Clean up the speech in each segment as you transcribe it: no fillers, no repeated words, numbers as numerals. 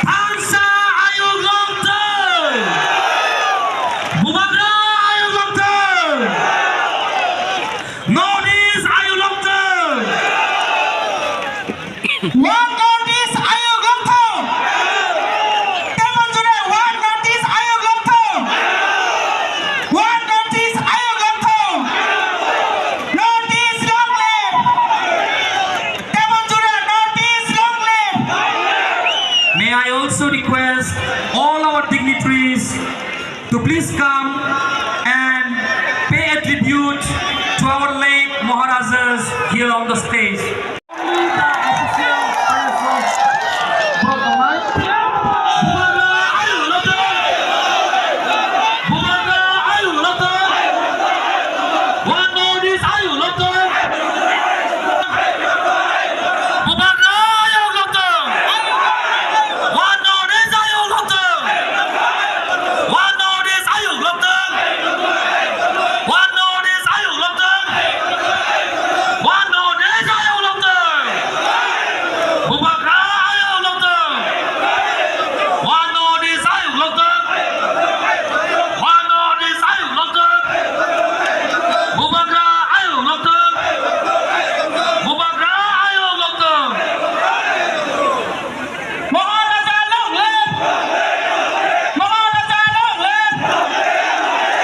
Hansa Ayung Longter, Bumagra Ayung Longter, Northeast Ayung Longter, One Northeast Ayung Longter. Demonjure One Northeast Ayung Longter. One Northeast Ayung Longter. Northeast long live. Demonjure Northeast long live. May I also request all our dignitaries to please come and pay a tribute to our late Maharajas here on the stage. Maharaja long live. Maharaja long live.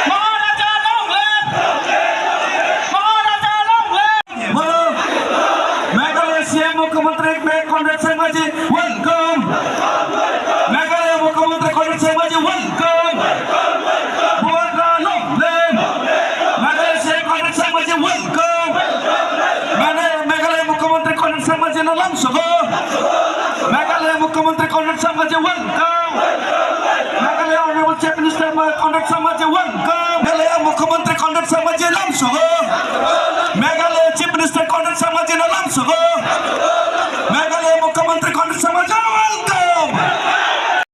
Maharaja long live. Maharaja long live. Hello, Meghalaya CM Mukhyamantri Conrad Sangmaji, welcome. Meghalaya Mukhyamantri Conrad Sangmaji, welcome. Bumagra long live. Meghalaya CM Conrad Sangmaji, welcome. Meghalaya Mukhyamantri Conrad Sangmaji na langsung. Meghalaya Mukhyamantri Conrad Sangmaji, welcome. Meghalaya Honorable Chief Minister Conrad Sangmaji, welcome. Meghalaya Mukhyamantri Conrad Sangmaji langsung. Meghalaya Chief Minister Conrad Sangmaji na langsung. Meghalaya Mukhyamantri Conrad Sangmaji